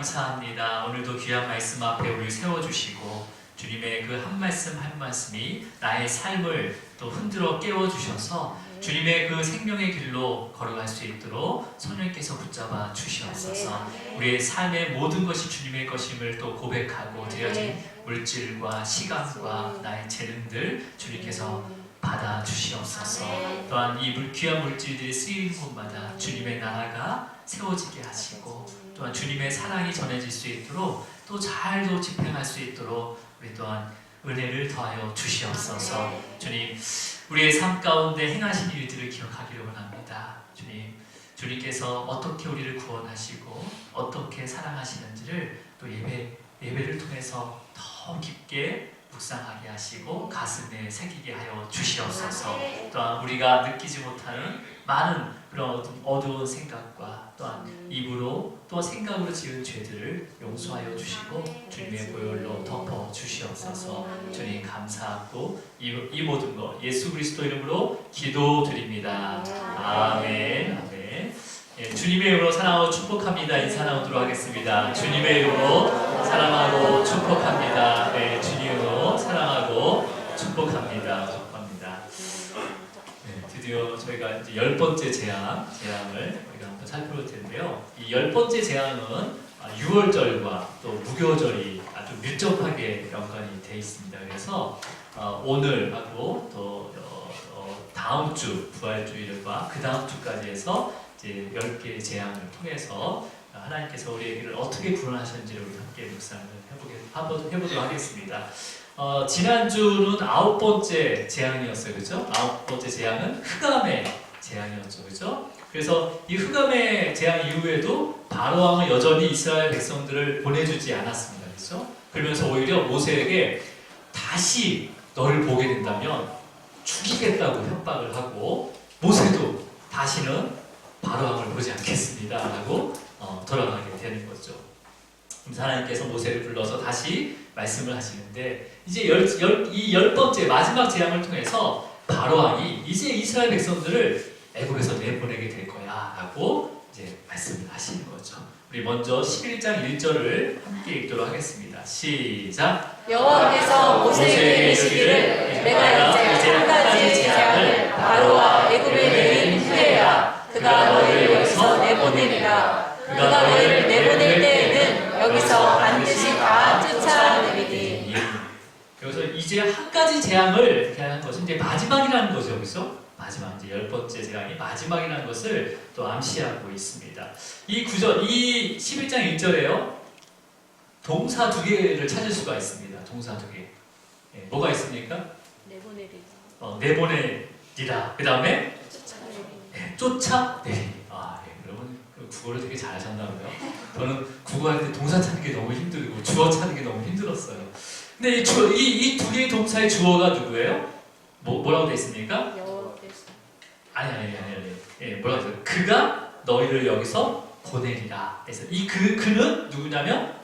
감사합니다. 오늘도 귀한 말씀 앞에 우리를 세워주시고 주님의 그 한 말씀 한 말씀이 나의 삶을 또 흔들어 깨워주셔서 주님의 그 생명의 길로 걸어갈 수 있도록 성령께서 붙잡아 주시옵소서. 우리의 삶의 모든 것이 주님의 것임을 또 고백하고 드려진 물질과 시간과 나의 재능들 주님께서 받아 주시옵소서. 또한 이 귀한 물질들이 쓰이는 곳마다 주님의 나라가 세워지게 하시고 또한 주님의 사랑이 전해질 수 있도록 또 잘도 집행할 수 있도록 우리 또한 은혜를 더하여 주시옵소서. 주님, 우리의 삶 가운데 행하신 일들을 기억하기를 원합니다. 주님, 주님께서 어떻게 우리를 구원하시고 어떻게 사랑하시는지를 또 예배를 통해서 더 깊게 묵상하게 하시고 가슴에 새기게 하여 주시옵소서. 또한 우리가 느끼지 못하는 많은 그런 어두운 생각과 또한 입으로 또 생각으로 지은 죄들을 용서하여 주시고 주님의 보혈로 덮어 주시옵소서. 주님 감사하고 이 모든 것 예수 그리스도 이름으로 기도드립니다. 아멘. 아멘. 예, 주님의 이름으로 사랑하고 축복합니다. 인사 나누도록 하겠습니다. 주님의 이름으로 사랑하고 축복합니다. 네, 주님의 이름으로 사랑하고 축복합니다. 축복합니다. 네, 드디어 저희가 이제 10번째 재앙을 우리가 한번 살펴볼 텐데요. 이 10번째 재앙은 유월절과 또 무교절이 아주 밀접하게 연관이 되어 있습니다. 그래서 오늘하고 또 다음 주 부활주일과 그 다음 주까지 해서 이제 10개의 재앙을 통해서 하나님께서 우리에게를 어떻게 구원하셨는지를 우리 함께 묵상을 해보도록 하겠습니다. 지난주는 9번째 재앙이었어요. 그죠? 9번째 재앙은 흑암의 재앙이었죠. 그죠? 그래서 이 흑암의 재앙 이후에도 바로왕은 여전히 이스라엘 백성들을 보내주지 않았습니다. 그죠? 그러면서 오히려 모세에게 다시 너를 보게 된다면 죽이겠다고 협박을 하고 모세도 다시는 바로왕을 보지 않겠습니다 라고 돌아가게 되는 거죠. 그래서 하나님께서 모세를 불러서 다시 말씀을 하시는데 이제 이 10번째 마지막 재앙을 통해서 바로왕이 이제 이스라엘 백성들을 애굽에서 내보내게 될 거야 라고 이제 말씀을 하시는 거죠. 우리 먼저 11장 1절을 함께 읽도록 하겠습니다. 시작. 여호와께서 모세에게 이르시기를 내가 이제 한 가지 재앙을 바로와 애굽에 내린 후에야 그가 너희를 여기서 내보내리라. 그가 너희를 내보낼 때에는 여기서 반드시 다 쫓아내리니. 여기서 이제 한 가지 재앙을 이렇게 하는 것은 이제 마지막이라는 거죠. 그렇죠? 마지막 이제 10번째 재앙이 마지막이라는 것을 또 암시하고 있습니다. 이 구절, 이 11장 1절에요. 동사 두 개를 찾을 수가 있습니다. 동사 두 개. 예, 뭐가 있습니까? 내보내리라. 내보내리라. 그 다음에 쫓아내리니. 쫓아내리. 여러분 국어를 되게 잘하셨나봐요. 저는 국어할 때 동사 찾는 게 너무 힘들고 주어 찾는 게 너무 힘들었어요. 근데 이 두 개의 동사의 주어가 누구예요? 뭐라고 되어 있습니까? 여호와께서. 아니. 예, 뭐라고 되어 있어요? 그가 너희를 여기서 보내리라. 그래서 이 그는 누구냐면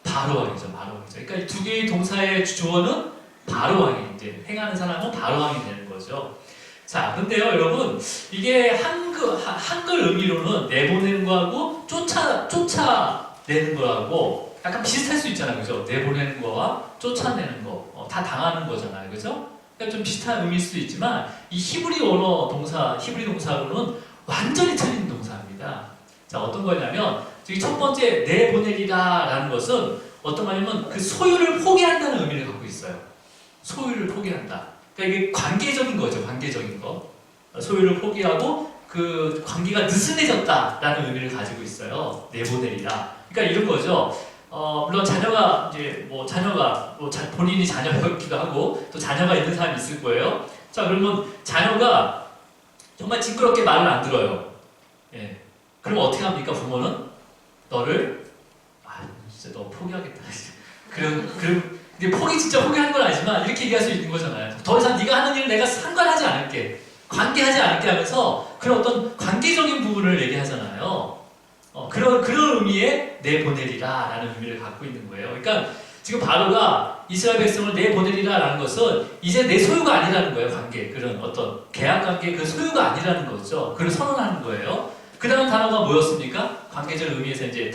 바로왕이죠. 그러니까 이 두 개의 동사의 주어는 바로왕이 이제 행하는 사람은 바로왕이 되는 거죠. 자, 근데요, 여러분, 이게 한글 의미로는 내보내는 거하고 쫓아내는 거하고 약간 비슷할 수 있잖아요, 그죠? 내보내는 거와 쫓아내는 거, 다 당하는 거잖아요, 그죠? 그러니까 좀 비슷한 의미일 수도 있지만 이 히브리 동사로는 완전히 틀린 동사입니다. 자, 어떤 거냐면 저기 첫 번째 내보내리라라는 것은 어떤 말이냐면 그 소유를 포기한다는 의미를 갖고 있어요. 소유를 포기한다. 그러니까 이게 관계적인 거죠. 관계적인 거. 소유를 포기하고 그 관계가 느슨해졌다라는 의미를 가지고 있어요. 내보내리라. 그러니까 이런 거죠. 물론 자녀가 본인이 자녀였기도 하고 또 자녀가 있는 사람이 있을 거예요. 자, 그러면 자녀가 정말 징그럽게 말을 안 들어요. 예. 그럼 어떻게 합니까? 부모는 너를 진짜 너 포기하겠다. 근데 진짜 포기하는 건 아니지만 이렇게 얘기할 수 있는 거잖아요. 더 이상 네가 하는 일을 내가 상관하지 않을게, 관계하지 않을게 하면서 그런 어떤 관계적인 부분을 얘기하잖아요. 그런 의미의 내보내리라 라는 의미를 갖고 있는 거예요. 그러니까 지금 바로가 이스라엘 백성을 내보내리라 라는 것은 이제 내 소유가 아니라는 거예요. 그런 어떤 계약 관계 그 소유가 아니라는 거죠. 그걸 선언하는 거예요. 그 다음 단어가 뭐였습니까? 관계적 의미에서 이제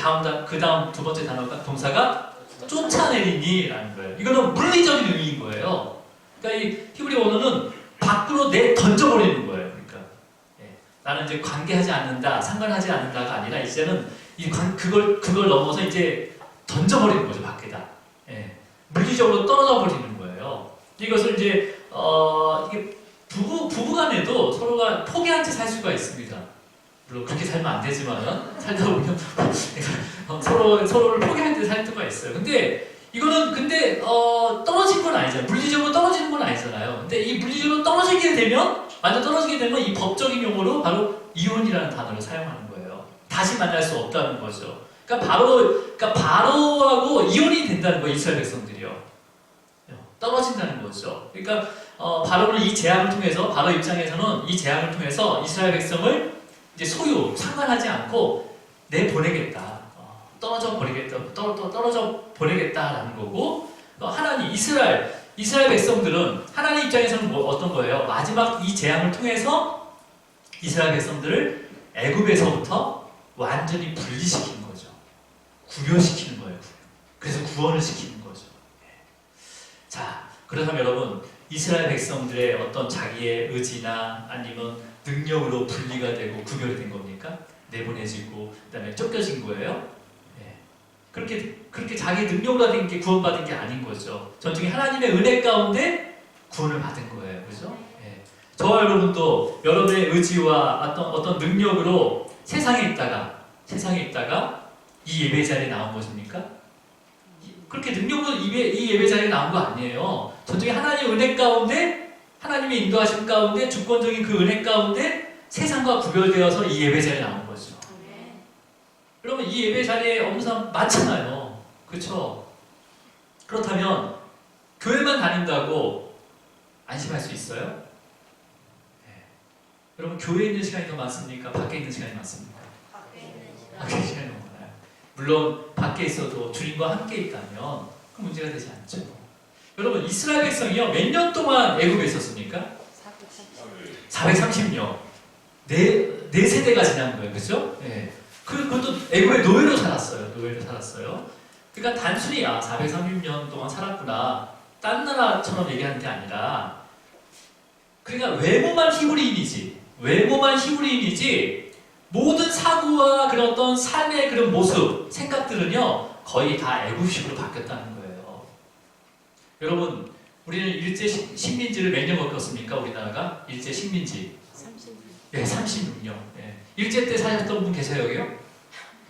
그 다음 두 번째 단어가 동사가 쫓아내리니라는 거예요. 이거는 물리적인 의미인 거예요. 그러니까 이 히브리 원어는 밖으로 던져버리는 거예요. 그러니까 나는 이제 관계하지 않는다, 상관하지 않는다가 아니라 이제는 그걸 넘어서 이제 던져버리는 거죠, 밖에다. 물리적으로 떨어져 버리는 거예요. 이것을 이제 이게 부부간에도 서로가 포기한 채 살 수가 있습니다. 물론 그렇게 살면 안 되지만 살다 보면 서로를 포기한 채 살 수가 있어요. 근데 이거는 떨어진 건 아니잖아요. 물리적으로 떨어지는 건 아니잖아요. 근데 이 물리적으로 완전 떨어지게 되면 이 법적인 용어로 바로 이혼이라는 단어를 사용하는 거예요. 다시 만날 수 없다는 거죠. 그러니까 바로하고 이혼이 된다는 거예요. 이스라엘 백성들이요. 떨어진다는 거죠. 그러니까 바로는 이 재앙을 통해서 바로 입장에서는 이 재앙을 통해서 이스라엘 백성을 이제 상관하지 않고 내보내겠다. 떨어져 보내겠다라는 거고, 하나님 이스라엘 백성들은 하나님 입장에서는 어떤 거예요? 마지막 이 재앙을 통해서 이스라엘 백성들을 애굽에서부터 완전히 분리시키는 거죠. 구별시키는 거예요. 그래서 구원을 시키는 거죠. 자, 그렇다면 여러분, 이스라엘 백성들의 어떤 자기의 의지나 아니면 능력으로 분리가 되고 구별이 된 겁니까? 내보내지고 그다음에 쫓겨진 거예요? 그렇게 자기 능력으로 된 게 구원받은 게 아닌 거죠. 전적인 하나님의 은혜 가운데 구원을 받은 거예요. 그죠? 저와 여러분도 여러분의 의지와 어떤 능력으로 세상에 있다가 이 예배 자리에 나온 것입니까? 그렇게 능력으로 이 예배 자리에 나온 거 아니에요. 전적인 하나님의 은혜 가운데, 하나님의 인도하심 가운데, 주권적인 그 은혜 가운데 세상과 구별되어서 이 예배 자리에 나온 거죠. 여러분, 이 예배 자리에 없는 사람 많잖아요. 그렇죠? 그렇다면 교회만 다닌다고 안심할 수 있어요? 여러분, 교회에 있는 시간이 더 많습니까? 밖에 있는 시간이 많습니까? 밖에 있는 시간이 더 많아요. 물론 밖에 있어도 주님과 함께 있다면 그 문제가 되지 않죠. 여러분, 이스라엘 백성이요, 몇 년 동안 애굽에 있었습니까? 430년. 네 세대가 지난 거예요. 그렇죠? 그것도 애굽의 노예로 살았어요. 그러니까 단순히 430년 동안 살았구나, 딴 나라처럼 얘기하는 게 아니라, 그러니까 외모만 히브리인이지 모든 사고와 그런 어떤 삶의 그런 모습, 생각들은요 거의 다 애굽식으로 바뀌었다는 거예요. 여러분, 우리는 일제 식민지를 몇 년 겪었습니까? 우리나라가 일제 식민지 36년. 일제 때 사셨던 분 계세요, 여기요?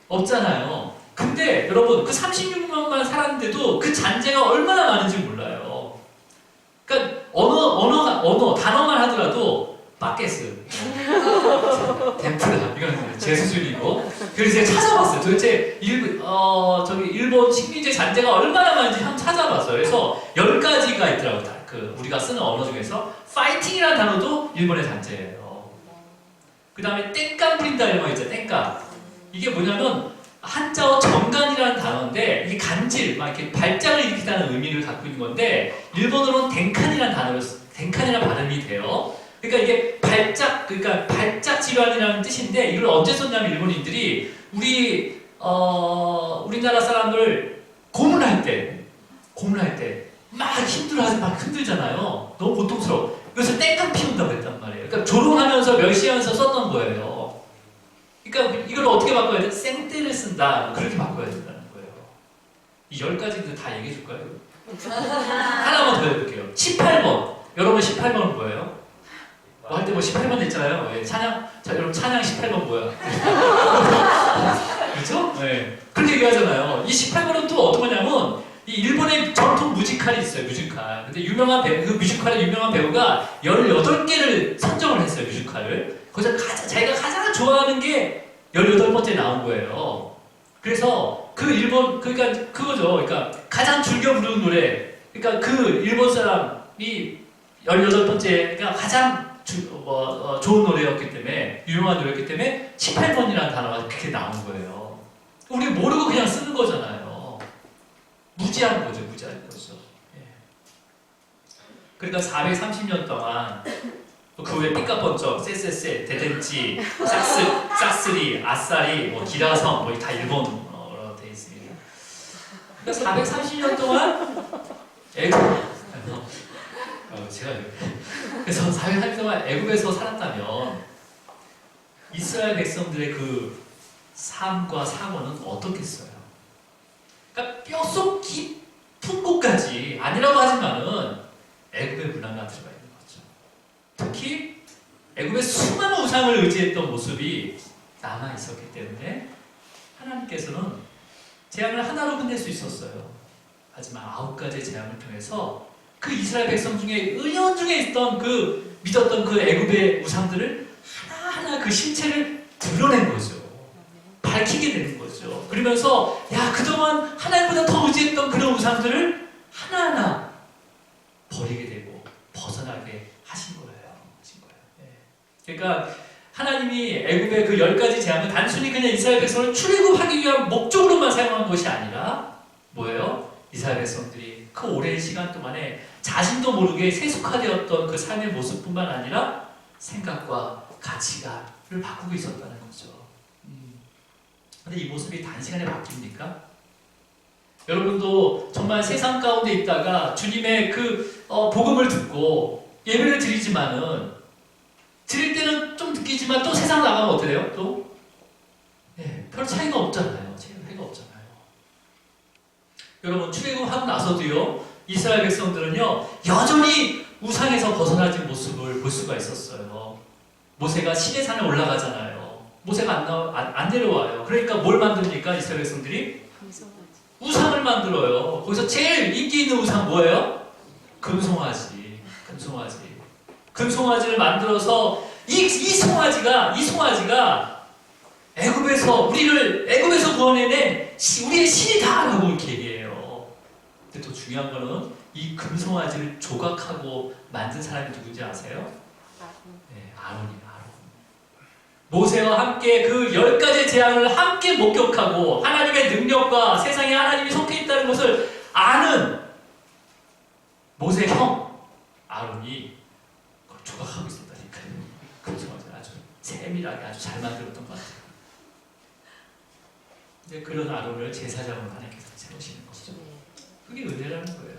없잖아요. 근데 여러분, 그 36년만 살았는데도 그 잔재가 얼마나 많은지 몰라요. 그러니까 단어만 하더라도 바게스, 덴푸라, 이건 제 수준이고. 그래서 제가 찾아봤어요. 도대체 일본 식민지 잔재가 얼마나 많은지 한번 찾아봤어요. 그래서 10가지가 있더라고요. 우리가 쓰는 언어 중에서 파이팅이라는 단어도 일본의 잔재예요. 그 다음에 땡깡 부린다 이런 거 있죠. 땡깡. 이게 뭐냐면 한자어 정간이라는 단어인데, 이게 간질, 막 이렇게 발작을 일으키다는 의미를 갖고 있는 건데, 일본어로는 덴칸이라는 발음이 돼요. 그러니까 이게 발작 질환이라는 뜻인데, 이걸 언제 썼냐면 일본인들이 우리나라 사람들 고문할 때 막 힘들어하지, 막 흔들잖아요. 너무 고통스러워. 그래서 땡깡 피운다고 했단 말이에요. 그러니까 조롱하면서 멸시하면서 썼던 거예요. 그러니까 이걸 어떻게 바꿔야 돼? 생떼를 쓴다. 그렇게 바꿔야 된다는 거예요. 이 10가지인데 다 얘기해 줄까요? 하나만 더 해볼게요. 18번. 여러분 18번은 뭐예요? 뭐 할 때 18번 있잖아요. 여러분 찬양 18번 뭐야? 그렇죠? 그렇게 얘기하잖아요. 이 18번은 또 어떤 거냐면, 이 일본의 전통 뮤지컬이 있어요. 뮤지컬. 근데 그 뮤지컬의 유명한 배우가 18개를 선정을 했어요. 뮤지컬을. 거기서 자기가 가장 좋아하는 게 18번째 나온 거예요. 그래서 그러니까 그거죠. 그러니까 가장 즐겨 부르는 노래. 그러니까 그 일본 사람이 18번째가 가장 좋은 노래였기 때문에, 유명한 노래였기 때문에 18번이라는 단어가 그렇게 나온 거예요. 우리 모르고 그냥 쓰는 거잖아요. 무지한 거죠. 그러니까 430년 동안 그 외에 삐까번쩍, 쎄쎄쎄, 대댄지, 싹쓸이, 아싸리, 뭐 기라성, 뭐 다 일본어로 되어 있습니다. 그러니까 430년 동안 그래서 430년 동안 애굽에서 살았다면 이스라엘 백성들의 그 삶과 사고는 어떻겠어요? 그러니까 뼛속 깊은 곳까지 아니라고 하지만은 애굽의 문화가 들어가 있는 거죠. 특히 애굽의 수많은 우상을 의지했던 모습이 남아 있었기 때문에 하나님께서는 재앙을 하나로 끝낼 수 있었어요. 하지만 9가지의 재앙을 통해서 그 이스라엘 백성 중에 은연중에 있던 그 믿었던 그 애굽의 우상들을 하나하나 그 실체를 드러낸 거죠. 밝히게 되는 거죠. 그러면서 야 그동안 하나님보다 더 의지했던 그런 우상들을 하나하나 버리게 되고 벗어나게 하신 거예요. 그러니까 하나님이 애굽의 그 10가지 재앙을 단순히 그냥 이스라엘 백성을 출애굽하기 위한 목적으로만 사용한 것이 아니라 뭐예요? 이스라엘 백성들이 그 오랜 시간 동안에 자신도 모르게 세속화되었던 그 삶의 모습뿐만 아니라 생각과 가치관을 바꾸고 있었다는 거죠. 근데 이 모습이 단시간에 바뀝니까? 여러분도 정말 세상 가운데 있다가 주님의 그 복음을 듣고 예배를 드리지만은 드릴 때는 좀 느끼지만 또 세상 나가면 어떻게 돼요? 또 별 차이가 없잖아요. 차이가 없잖아요. 여러분 출애굽하고 나서도요 이스라엘 백성들은요 여전히 우상에서 벗어나진 모습을 볼 수가 있었어요. 모세가 시내산에 올라가잖아요. 모세가 안 내려와요. 그러니까 뭘 만듭니까? 이스라엘 백성들이 우상을 만들어요. 거기서 제일 인기 있는 우상 뭐예요? 금송아지. 금송아지를 만들어서 이 송아지가 우리를 애굽에서 구원해낸 우리의 신이다라고 이렇게 얘기해요. 근데 또 중요한 거는 이 금송아지를 조각하고 만든 사람이 누군지 아세요? 네, 아론이에요. 모세와 함께 그 10가지 재앙을 함께 목격하고 하나님의 능력과 세상에 하나님이 속해 있다는 것을 아는 모세 형 아론이 그걸 조각하고 있었다니까요. 금송아지 아주 세밀하게 아주 잘 만들었던 것 같아요. 이제 그런 아론을 제사장으로 하나님께서 세우시는 것이죠. 그게 은혜라는 거예요.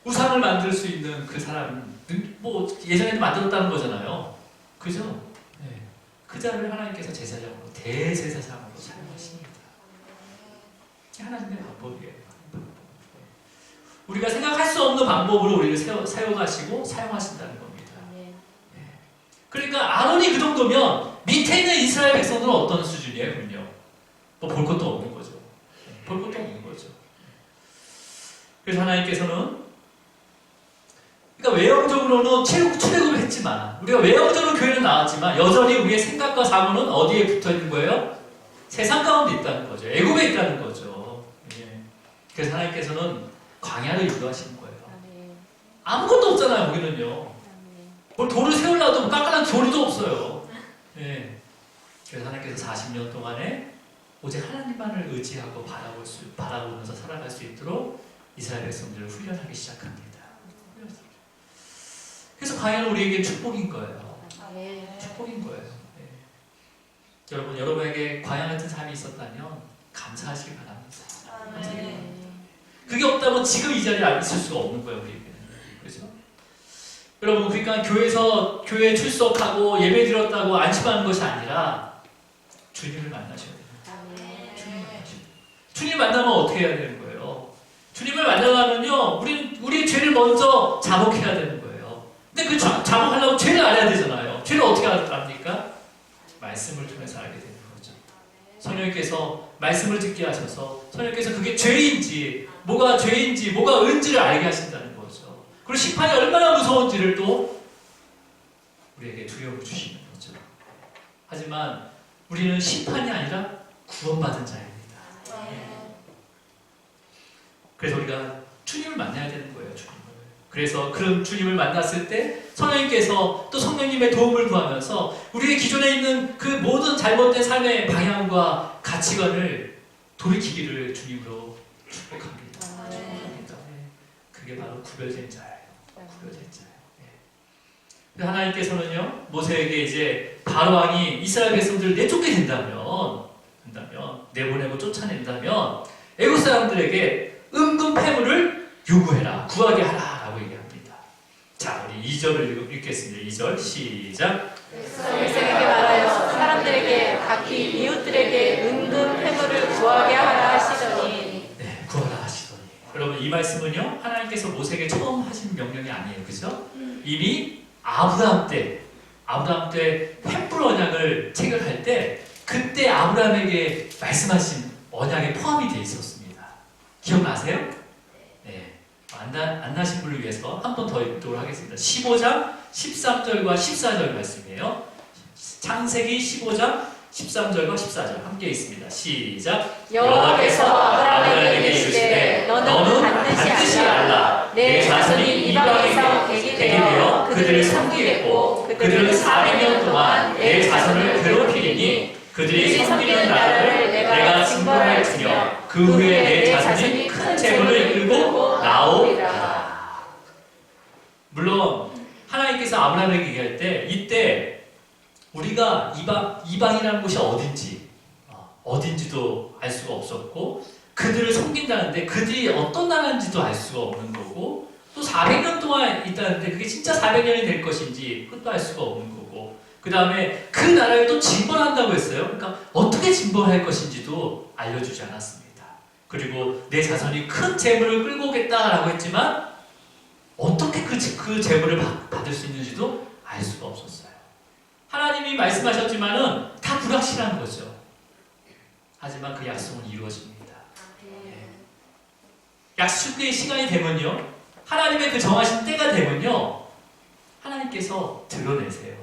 우상을 만들 수 있는 그 사람은 뭐 예전에도 만들었다는 거잖아요. 그죠? 네. 그 자를 하나님께서 제사장으로 대제사장으로 사용하십니다. 하나님의 방법이에요. 우리가 생각할 수 없는 방법으로 우리를 사용하시고 사용하신다는 겁니다. 네. 그러니까 아론이 그 정도면 밑에 있는 이스라엘 백성들은 어떤 수준이에요? 그럼요. 뭐 볼 것도 없는 거죠. 볼 것도 없는 거죠. 그래서 하나님께서는 그러니까 외형적으로는 출애굽을 했지만 우리가 외형적으로 교회는 나왔지만 여전히 우리의 생각과 사고는 어디에 붙어 있는 거예요? 세상 가운데 있다는 거죠. 애굽에 있다는 거죠. 예. 그래서 하나님께서는 광야를 인도하시는 거예요. 아무것도 없잖아요. 거기는요. 뭘 돌을 세우려도 깎아난 돌도 없어요. 예. 그래서 하나님께서 40년 동안에 오직 하나님만을 의지하고 바라보면서 살아갈 수 있도록 이스라엘 백성들을 훈련하기 시작합니다. 그래서 광야는 우리에게 축복인 거예요. 축복인 거예요. 네. 여러분, 여러분에게 광야 같은 삶이 있었다면 감사하시기 바랍니다. 그게 없다면 지금 이 자리에 있을 수가 없는 거예요, 우리에게는. 그렇죠? 여러분, 그러니까 교회에 출석하고 예배 드렸다고 안심하는 것이 아니라 주님을 만나셔야 돼요. 주님을 만나면 어떻게 해야 되는 거예요? 주님을 만나려면요, 우리의 죄를 먼저 자복해야 되는 거예요. 근데 그 자복하려면 죄를 알아야 되잖아요. 죄를 어떻게 압니까? 말씀을 통해서 알게 되는 거죠. 성령께서 말씀을 듣게 하셔서 성령께서 그게 죄인지 뭐가 은지를 알게 하신다는 거죠. 그리고 심판이 얼마나 무서운지를 또 우리에게 두려움을 주시는 거죠. 하지만 우리는 심판이 아니라 구원받은 자입니다. 그래서 우리가 주님을 만나야 되는 거예요. 그래서 그런 주님을 만났을 때 성령님께서 또 성령님의 도움을 구하면서 우리의 기존에 있는 그 모든 잘못된 삶의 방향과 가치관을 돌이키기를 주님으로 축복합니다. 그게 바로 구별된 자예요. 구별된 자예요. 하나님께서는요 모세에게 이제 바로 왕이 이스라엘 백성들을 내쫓게 된다면 내보내고 쫓아낸다면 애국 사람들에게 은금 패물을 요구해라, 구하게 하라라고 얘기합니다. 자, 우리 2절을 읽겠습니다. 2절 시작. 백성에게 말하여 사람들에게 각기 이웃들에게 은금 패물을 구하게 하라 하시더니. 네, 구하라 하시더니. 여러분 이 말씀은요 하나님께서 모세에게 처음 하신 명령이 아니에요, 그죠? 이미 아브라함 때 횃불 언약을 체결할 때 그때 아브라함에게 말씀하신 언약에 포함이 되어 있었습니다. 기억나세요? 네. 안 나신 분을 위해서 한 번 더 읽도록 하겠습니다. 15장 13절과 14절 말씀이에요. 창세기 15장 13절과 14절 함께 있습니다. 시작. 여호와께서 아브라함에게 이르시되 너는 반드시 알라. 내 자손이 이방에서 객이 되어 그들을 섬기겠고 그들은 400년 동안 내 자손을 괴롭히리니 그들이 섬기는 나라를 내가 징벌할 테며 그 후에 내 자손이 큰 재물을 끌고 나오리라. 물론 하나님께서 아브라함에게 얘기할 때 이때 우리가 이방이라는 곳이 어딘지도 알 수가 없었고 그들을 섬긴다는데 그들이 어떤 나라인지도 알 수가 없는 거고 또 400년 동안 있다는데 그게 진짜 400년이 될 것인지 그것도 알 수가 없는 거고 그 다음에 그 나라를 또 징벌한다고 했어요. 그러니까 어떻게 징벌할 것인지도 알려주지 않았습니다. 그리고 내 자손이 큰 재물을 끌고 오겠다라고 했지만 어떻게 그 재물을 받을 수 있는지도 알 수가 없었어요. 하나님이 말씀하셨지만은 다 불확실한 거죠. 하지만 그 약속은 이루어집니다. 약속의 시간이 되면요, 하나님의 그 정하신 때가 되면요, 하나님께서 드러내세요.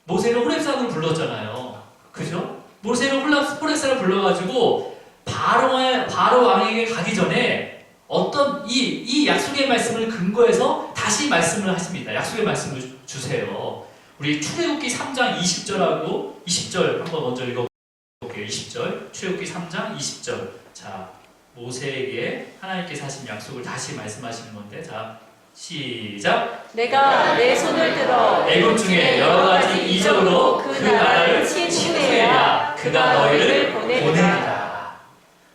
모세를 호렙산으로 불렀잖아요. 그죠? 모세를 호렙산을 불러가지고 바로 왕에게 가기 전에 어떤 이 약속의 말씀을 근거해서 다시 말씀을 하십니다. 약속의 말씀을 주세요. 우리 출애굽기 3장 20절하고 20절 한번 먼저 읽어볼게요. 20절 출애굽기 3장 20절. 자, 모세에게 하나님께서 하신 약속을 다시 말씀하시는 건데, 자 시작. 내가 내 손을 들어 애굽 중에 여러 가지 이적으로 그 나라를 침투해야 그가 너희를 보내리라.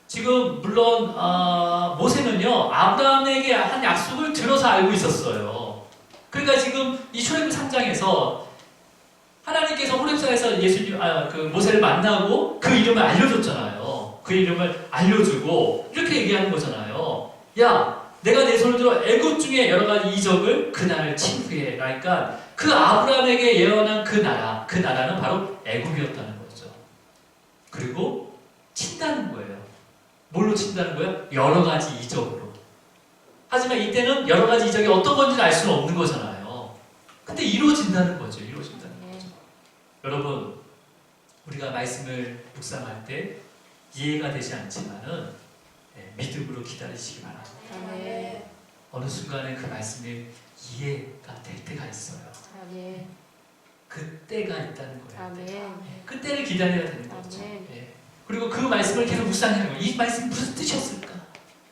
지금 물론 모세는요 아브라함에게 한 약속을 들어서 알고 있었어요. 그러니까 지금 이 출애굽기 3장에서 하나님께서 호렙산에서 그 모세를 만나고 그 이름을 알려줬잖아요. 그 이름을 알려주고 이렇게 얘기하는 거잖아요. 야, 내가 내 손을 들어 애굽 중에 여러 가지 이적을 그 나라를 침투해. 그러니까 그 아브라함에게 예언한 그 나라는 바로 애굽이었다는 거죠. 그리고 친다는 거예요. 뭘로 친다는 거예요? 여러 가지 이적으로. 하지만 이때는 여러 가지 이적이 어떤 건지는 알 수는 없는 거잖아요. 근데 이루어진다는 거죠. 여러분, 우리가 말씀을 묵상할 때 이해가 되지 않지만은 믿음으로 기다리시기 바랍니다. 아멘. 어느 순간에 그 말씀이 이해가 될 때가 있어요. 아멘. 그 때가 있다는 거예요. 아멘. 그 때를 기다려야 되는 거죠. 아멘. 그리고 그 말씀을 계속 묵상하는 거예요. 이 말씀 무슨 뜻이었을까?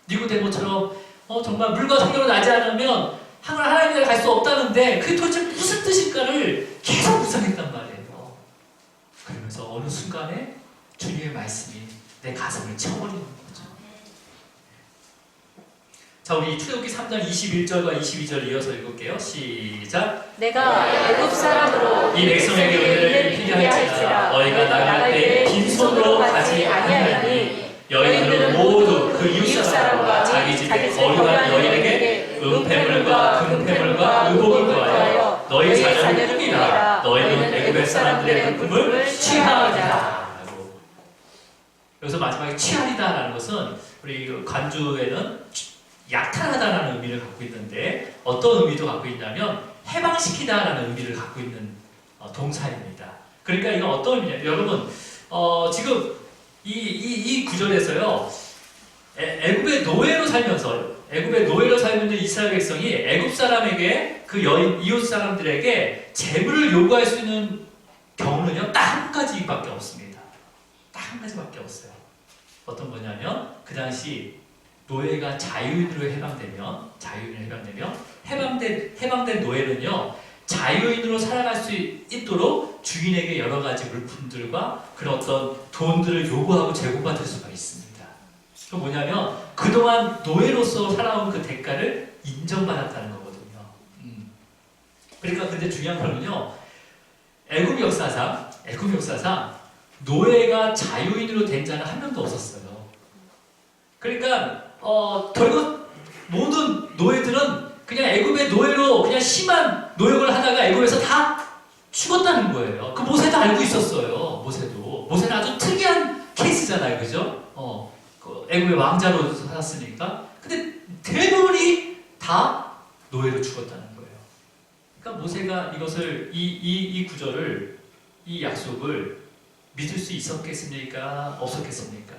니고데모처럼 정말 물과 성령으로 나지 않으면 하나님 나라에 갈 수 없다는데 그게 도대체 무슨 뜻일까를 계속 묵상했단 말이에요. 그러면서 어느 순간에 주님의 말씀이 내 가슴을 채워버리는 거죠. 자, 우리 출애굽기 3장 21절과 22절 이어서 읽을게요. 시작. 내가 애굽 사람으로 이 백성에게 은혜를 입히게 할지라 너희가 나갈 때 빈손으로 가지 아니하리니 너희들은 모두 그 이웃 사람과 자기 집에 거류한 여인에게 은폐물과 금폐물과 의복을 구하여 너희 자녀를 꾸미라. 너희는 애굽 사람들의 물품을 취하리라. 여기서 마지막에 취하리다라는 것은 우리 간주에는 약탈하다라는 의미를 갖고 있는데 어떤 의미도 갖고 있냐면 해방시키다라는 의미를 갖고 있는 동사입니다. 그러니까 이건 어떤 의미냐? 여러분 지금 이 구절에서요 애굽의 노예로 살고 있는 이스라엘 백성이 애굽 사람에게 그 이웃 사람들에게 재물을 요구할 수 있는 경우는요 딱 한 가지밖에 없습니다. 딱 한 가지밖에 없어요. 어떤 거냐면 그 당시 노예가 자유인으로 해방되면 해방된 노예는요 자유인으로 살아갈 수 있도록 주인에게 여러 가지 물품들과 그런 어떤 돈들을 요구하고 제공받을 수가 있습니다. 그 뭐냐면 그동안 노예로서 살아온 그 대가를 인정받았다는 거거든요. 그러니까 근데 중요한 거는요. 애굽 역사상 노예가 자유인으로 된 자는 한 명도 없었어요. 그러니까 결국 모든 노예들은 그냥 애굽의 노예로 그냥 심한 노역을 하다가 애굽에서 다 죽었다는 거예요. 그 모세도 알고 있었어요. 모세는 아주 특이한 케이스잖아요, 그죠? 그 애굽의 왕자로 살았으니까. 근데 대부분이 다 노예로 죽었다는 거예요. 그러니까 모세가 이것을 이 구절을 이 약속을 믿을 수 있었겠습니까? 없었겠습니까?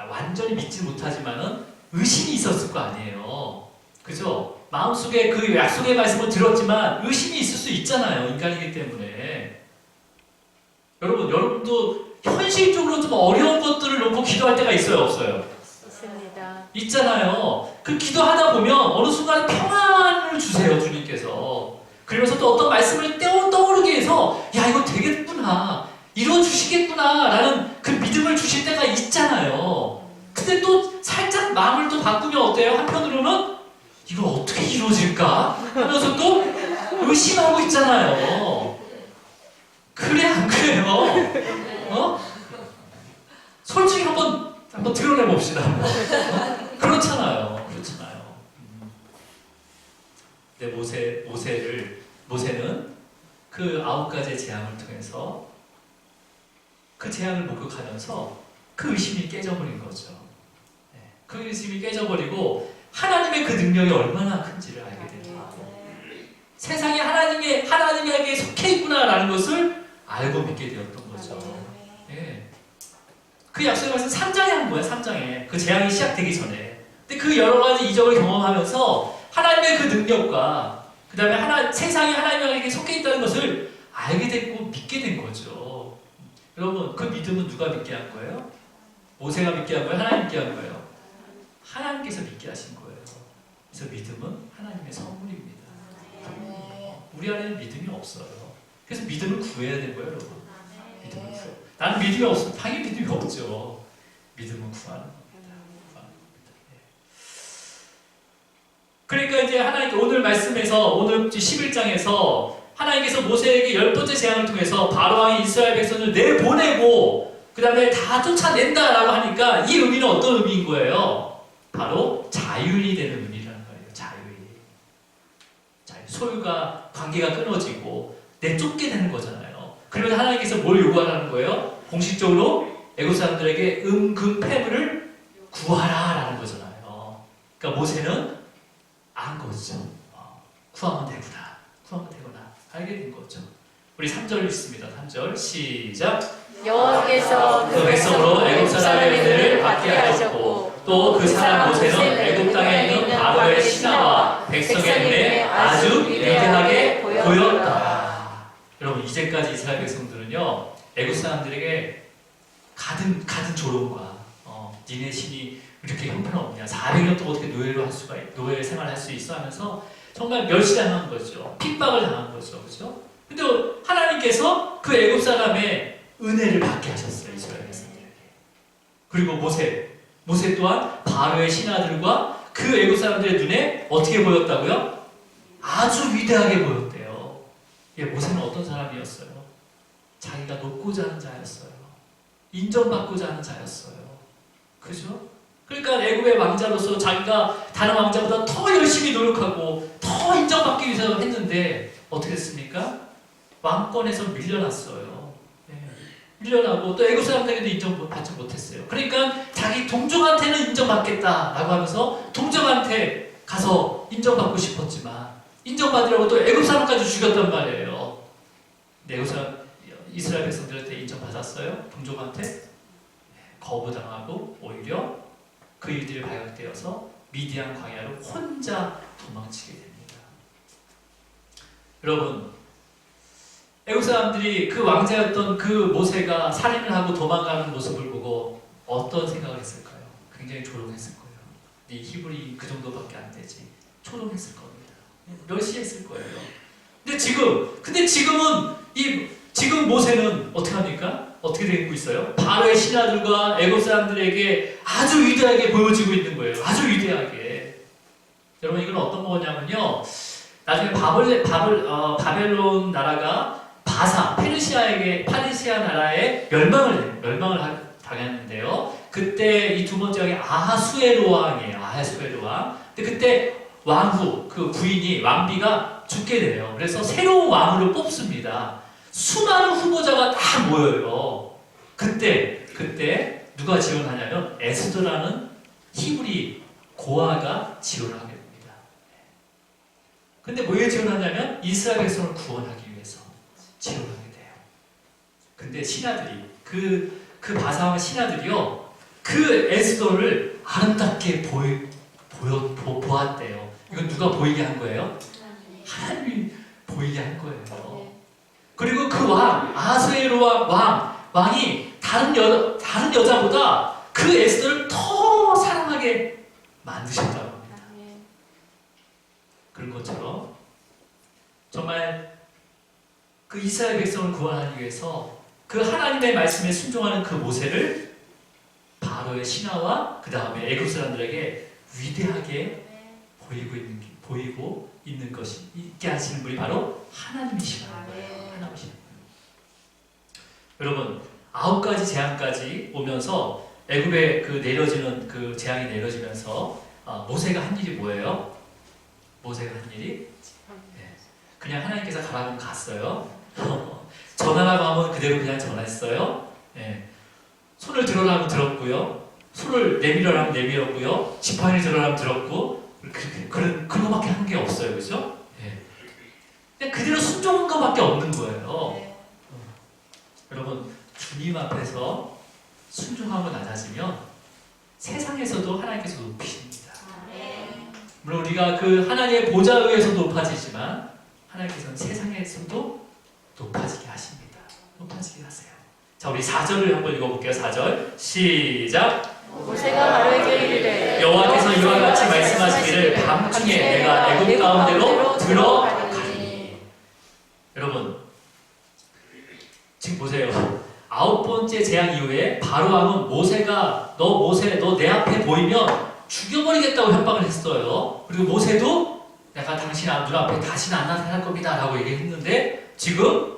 완전히 믿지 못하지만은 의심이 있었을 거 아니에요. 그죠? 마음속에 그 약속의 말씀을 들었지만 의심이 있을 수 있잖아요. 인간이기 때문에. 여러분도 현실적으로 좀 어려운 것들을 놓고 기도할 때가 있어요? 없어요? 있습니다. 있잖아요. 그 기도하다 보면 어느 순간 평안을 주세요. 주님께서. 그러면서 또 어떤 말씀을 떠오르게 해서 야 이거 되겠구나. 이루어주시겠구나 라는 그 믿음을 주실 때가 있잖아요. 근데 또 살짝 마음을 또 바꾸면 어때요? 한편으로는 이거 어떻게 이루어질까? 하면서 또 의심하고 있잖아요. 그래 안 그래요? 솔직히 한번 드러내 봅시다. 그렇잖아요. 근데 모세는 그 9가지의 재앙을 통해서 그 재앙을 목격하면서 그 의심이 깨져버린 거죠. 그 의심이 깨져버리고 하나님의 그 능력이 얼마나 큰지를 알게 되는 거고 세상에 하나님에게 속해 있구나라는 것을 알고 믿게 되었던 거죠. 그 약속의 말씀 3장에 한 거예요. 3장에 그 재앙이 시작되기 전에. 근데 그 여러 가지 이적을 경험하면서 하나님의 그 능력과 그 다음에 세상이 하나님에게 속해 있다는 것을 알게 됐고 믿게 된 거죠. 여러분 그 믿음은 누가 믿게 한 거예요? 모세가 믿게 한 거예요? 하나님 믿게 한 거예요? 하나님께서 믿게 하신 거예요. 그래서 믿음은 하나님의 선물입니다. 우리 안에는 믿음이 없어요. 그래서 믿음을 구해야 되는 거예요, 여러분. 믿음을 구해. 나는 믿음이 없으면 당연히 믿음이 없죠. 믿음은 구하는 겁니다. 그러니까 이제 하나님께 오늘 말씀에서 오늘 11장에서 하나님께서 모세에게 10번째 재앙을 통해서 바로왕이 이스라엘 백성을 내보내고 그 다음에 다 쫓아낸다라고 하니까 이 의미는 어떤 의미인 거예요? 바로 자유인이 되는 의미라는 거예요. 자유인. 소유가 관계가 끊어지고 내쫓게 되는 거잖아요. 그러면 하나님께서 뭘 요구하라는 거예요? 공식적으로 애국 사람들에게 금패물을 구하라라는 거잖아요. 그러니까 모세는 안 거죠. 구하면 되구나. 알게 된 거죠. 우리 3절 읽습니다. 3절 시작. 여호와께서 그 백성으로 애굽 사람의 은혜를 받게 하셨고 또 그 사람 모세는 애굽 땅에 있는 바로의 신하와 백성의 눈에 아주 위대하게 보였다. 여러분 이제까지 이스라엘 백성들은요 애굽 사람들에게 가든 조롱과 니네 신이 이렇게 형편없냐 400년 동안 어떻게 노예 생활할 수 있어 하면서 정말 멸시당한 거죠. 핍박을 당한 거죠. 그죠? 근데 하나님께서 그 애굽 사람의 은혜를 받게 하셨어요. 이스라엘 백성들에게. 그리고 모세 또한 바로의 신하들과 그 애굽 사람들의 눈에 어떻게 보였다고요? 아주 위대하게 보였대요. 모세는 어떤 사람이었어요? 자기가 높고자 하는 자였어요. 인정받고자 하는 자였어요. 그죠? 그러니까 애굽의 왕자로서 자기가 다른 왕자보다 더 열심히 노력하고 더 인정받기 위해서 했는데 어떻게 했습니까? 왕권에서 밀려났어요. 밀려나고 또 애굽 사람들에게도 인정받지 못했어요. 그러니까 자기 동족한테는 인정받겠다라고 하면서 동족한테 가서 인정받고 싶었지만 인정받으려고 또 애굽 사람까지 죽였단 말이에요. 애굽 사람 이스라엘 백성들한테 인정받았어요? 동족한테? 거부당하고 오히려 그 일들이 발각되어서 미디안 광야로 혼자 도망치게 됩니다. 여러분 애국 사람들이 그 왕자였던 그 모세가 살인을 하고 도망가는 모습을 보고 어떤 생각을 했을까요? 굉장히 조롱했을 거예요. 네 히브리 그 정도밖에 안 되지. 조롱했을 겁니다. 멸시했을 거예요. 근데 지금 모세는 어떻게 합니까? 어떻게 되고 있어요? 바로의 신하들과 애굽 사람들에게 아주 위대하게 보여지고 있는 거예요. 아주 위대하게. 여러분 이건 어떤 거냐면요. 나중에 바벨론 나라가 페르시아 나라에 멸망을 당했는데요. 그때 이 두 번째 왕이 아하수에로 왕이에요. 아하수에로 왕. 근데 그때 왕후, 그 부인이 왕비가 죽게 돼요. 그래서 새로운 왕후를 뽑습니다. 수많은 후보자가 다 모여요. 그때 누가 지원하냐면 에스더라는 히브리 고아가 지원하게 됩니다. 근데 왜 지원하냐면 이스라엘 백성을 구원하기 위해서 지원하게 돼요. 근데 신하들이 그 바사왕 신하들이요, 그 에스더를 아름답게 보았대요. 이건 누가 보이게 한 거예요? 하나님이 보이게 한 거예요. 그리고 그 아하수에로 왕이 다른 여자보다 그 에스더를 더 사랑하게 만드셨다고 합니다. 그런 것처럼 정말 그 이스라엘 백성을 구원하기 위해서 그 하나님의 말씀에 순종하는 그 모세를 바로의 신하와 그 다음에 애굽 사람들에게 위대하게 보이고 있는 것이 있게 하시는 분이 바로 하나님이시라는 거예요. 하나님이시라는 거예요. 여러분 9가지 재앙까지 오면서 애굽에 내려지는 그 재앙이 내려지면서 모세가 한 일이 뭐예요? 모세가 한 일이 그냥 하나님께서 가라면 갔어요. 전하라고 하면 그대로 그냥 전했어요. 손을 들어라 하면 들었고요. 손을 내밀어라 하면 내밀었고요. 지팡이를 들어라 하면 들었고, 그런 거밖에 한 게 없어요. 그죠? 그냥 그대로 순종한 거밖에 없는 거예요. 여러분, 주님 앞에서 순종하고 낮아지면 세상에서도 하나님께서 높이십니다. 물론 우리가 그 하나님의 보좌 위에서 높아지지만 하나님께서는 세상에서도 높아지게 하십니다. 높아지게 하세요. 자, 우리 4절을 한번 읽어볼게요. 4절 시작. 모세가 바로에게 이르되 여호와께서 이와 같이 말씀하시기를 밤중에 내가 애굽 가운데로 들어가리니. 여러분 지금 보세요. 9번째 재앙 이후에 바로 왕은 모세가 너 내 앞에 보이면 죽여버리겠다고 협박을 했어요. 그리고 모세도 내가 당신 눈앞에 다시는 안 나타날 겁니다 라고 얘기했는데 지금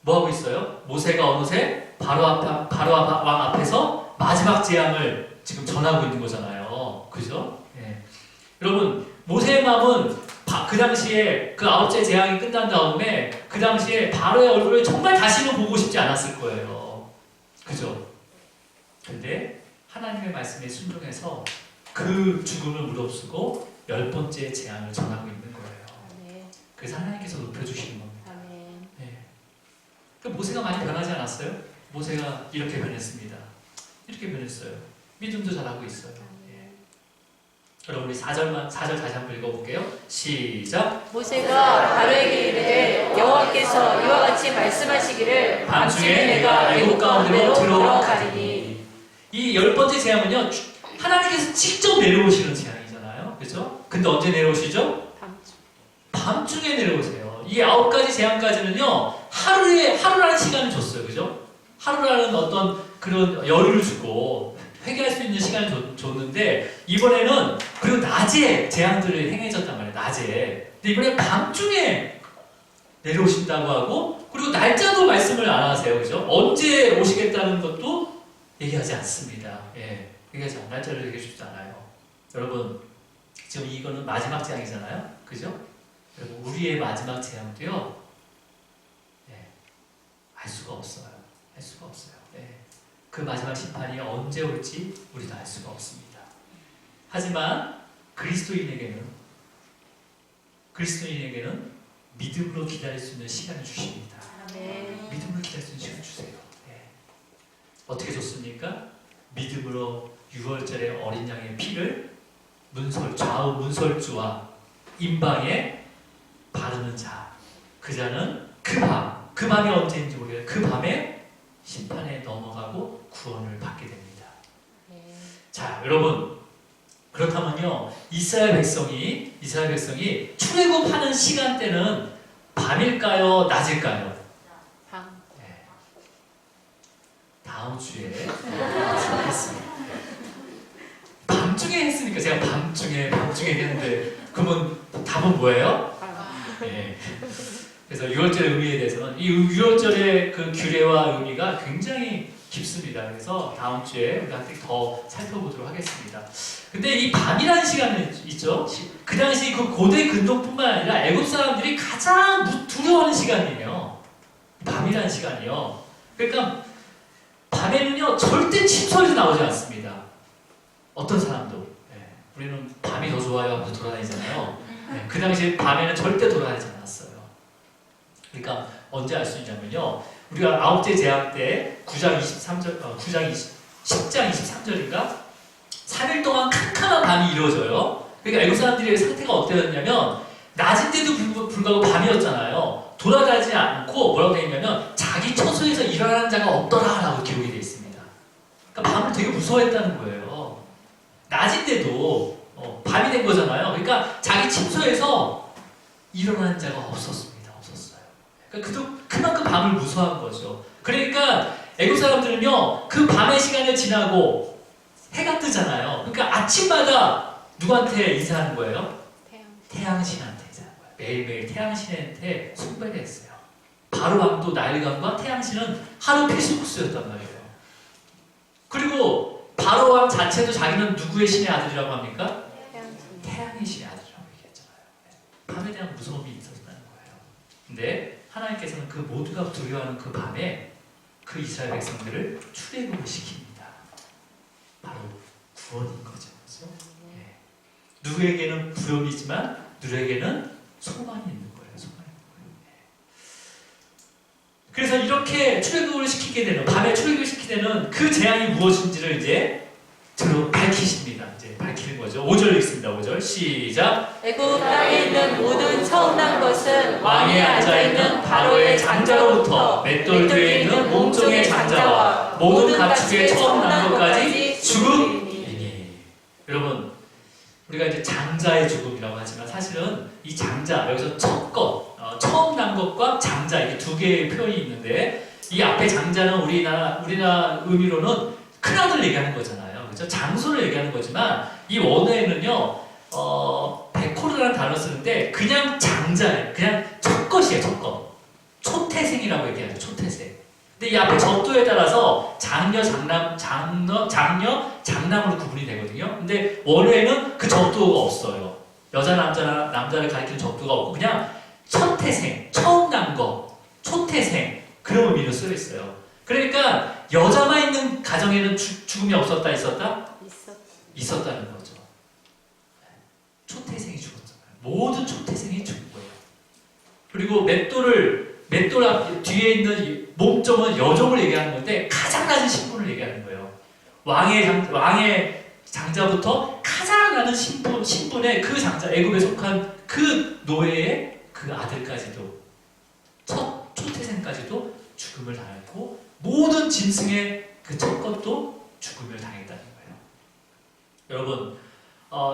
뭐하고 있어요? 모세가 어느새 바로 왕 앞에서 마지막 재앙을 지금 전하고 있는 거잖아요. 그죠? 여러분 모세의 마음은 그 당시에 그 9째 재앙이 끝난 다음에 그 당시에 바로의 얼굴을 정말 다시는 보고 싶지 않았을 거예요. 그죠? 근데 하나님의 말씀에 순종해서 그 죽음을 무릅쓰고 10번째 재앙을 전하고 있는 거예요. 그래서 하나님께서 높여주시는 겁니다. 그 모세가 많이 변하지 않았어요? 모세가 이렇게 변했습니다. 이렇게 변했어요. 믿음도 잘하고 있어요. 여러분 우리 4절 다시 한번 읽어볼게요. 시작. 모세가 바로에게 이르되 여호와께서 이와 같이 말씀하시기를 밤중에 내가 애굽 가운데로 들어가리니. 이 10번째 재앙은요 하나님께서 직접 내려오시는 재앙이잖아요. 그렇죠? 근데 언제 내려오시죠? 밤중에 내려오세요. 이 9가지 재앙까지는요 하루라는 시간을 줬어요. 그죠? 하루라는 어떤 그런 여유를 주고 회개할 수 있는 시간을 줬는데 이번에는 그리고 낮에 재앙들을 행해졌단 말이에요. 낮에. 근데 이번에 밤중에 내려오신다고 하고 그리고 날짜도 말씀을 안 하세요. 그죠? 언제 오시겠다는 것도 얘기하지 않습니다. 얘기하지 않아요. 날짜를 얘기해 주지 않아요. 여러분 지금 이거는 마지막 재앙이잖아요. 그죠? 여러분 우리의 마지막 재앙도요 알 수가 없어요. 알 수가 없어요. 그 마지막 심판이 언제 올지 우리도 알 수가 없습니다. 하지만 그리스도인에게는 믿음으로 기다릴 수 있는 시간을 주십니다. 믿음으로 기다릴 수 있는 시간을 주세요. 어떻게 줬습니까? 믿음으로 6월절에 어린 양의 피를 좌우 문설주와 임방에 바르는 자, 그 자는 그 밤이 언제인지 모르겠어요. 그 밤에 심판에 넘어가고 구원을 받게 됩니다. 자, 여러분 그렇다면요, 이스라엘 백성이 출애굽하는 시간대는 밤일까요, 낮일까요? 밤. 네. 다음 주에 하겠습니다. 밤중에 했으니까 제가 밤중에 했는데 그러면 답은 뭐예요? 네. 그래서 6월절의 의미에 대해서는 이 6월절의 그 규례와 의미가 굉장히 깊습니다. 그래서 다음 주에 우리가 더 살펴보도록 하겠습니다. 근데 이 밤이라는 시간이 있죠. 그 당시 그 고대 근동뿐만 아니라 애굽 사람들이 가장 두려워하는 시간이에요. 밤이라는 시간이요. 그러니까 밤에는요 절대 침소리도 나오지 않습니다. 어떤 사람도. 네. 우리는 밤이 더 좋아요 하면서 돌아다니잖아요. 네. 그 당시에 밤에는 절대 돌아다니지 않았어요. 그러니까 언제 알 수 있냐면요. 우리가 아홉째 재앙 때 9장 23절, 10장 23절인가? 3일 동안 캄캄한 밤이 이루어져요. 그러니까 애국 사람들의 상태가 어땠냐면 낮인데도 불구하고 밤이었잖아요. 돌아다니지 않고 뭐라고 되어 있냐면 자기 처소에서 일어나는 자가 없더라라고 기록이 되어 있습니다. 그러니까 밤을 되게 무서워했다는 거예요. 낮인데도 밤이 된 거잖아요. 그러니까 자기 침소에서 일어나는 자가 없었습니다. 그러니까 그만큼 밤을 무서워한 거죠. 그러니까 애국 사람들은요 그 밤의 시간을 지나고 해가 뜨잖아요. 그러니까 아침마다 누구한테 인사하는 거예요? 태양신한테 인사하는 거예요. 매일매일 태양신한테 숭배를 했어요. 바로왕도 나일강과 태양신은 하루 필수국수였단 말이에요. 그리고 바로왕 자체도 자기는 누구의 신의 아들이라고 합니까? 태양의 신의 아들이라고 얘기했잖아요. 밤에 대한 무서움이 있었다는 거예요. 근데 하나님께서는 그 모두가 두려워하는 그 밤에 그 이스라엘 백성들을 출애굽을 시킵니다. 바로 구원인 거죠. 그렇죠? 네. 누구에게는 두려움이지만 누구에게는 소망이 있는 거예요. 소망이 있는 거예요. 네. 그래서 이렇게 출애굽을 시키게 되는 밤에 출애굽을 시키게 되는 그 재앙이 무엇인지를 이제 밝히십니다. 이제 밝히는 거죠. 5절 읽습니다. 5절 시작. 애굽 땅에 있는 모든 처음 난 것은 왕에 앉아있는 바로의 장자로부터 맷돌 뒤에 있는 몸종의 장자와 모든 가축의 처음 난 것까지 죽음이니. 여러분, 우리가 이제 장자의 죽음이라고 하지만 사실은 이 장자, 여기서 첫 것, 처음 난 것과 장자 이게 두 개의 표현이 있는데 이 앞에 장자는 우리나라 의미로는 큰아들 얘기하는 거잖아요. 그렇죠? 장소를 얘기하는 거지만 이 원어에는요 베코르라는 단어를 쓰는데 그냥 장자예요. 그냥 첫 것이에요. 첫 것. 초태생이라고 얘기하죠. 초태생. 근데 이 앞에 접두에 따라서 장녀, 장남으로 구분이 되거든요. 근데 원어에는 그 접두가 없어요. 여자, 남자를 가리키는 접두가 없고 그냥 첫태생, 처음 난 거, 초태생 그런 의미로 쓰여 있어요. 그러니까 여자만 있는 가정에는 죽음이 없었다, 있었다? 있었다는 거죠. 초태생이 죽었잖아요. 모든 초태생이 죽은 거예요. 그리고 맷돌 앞 뒤에 있는 몸종은 여종을 얘기하는 건데 가장 낮은 신분을 얘기하는 거예요. 왕의 장자부터 가장 낮은 신분의 그 장자, 애굽에 속한 그 노예의 그 아들까지도 초태생까지도 죽음을 당했고 모든 짐승의 그 첫 것도 죽음을 당했다는 거예요. 여러분,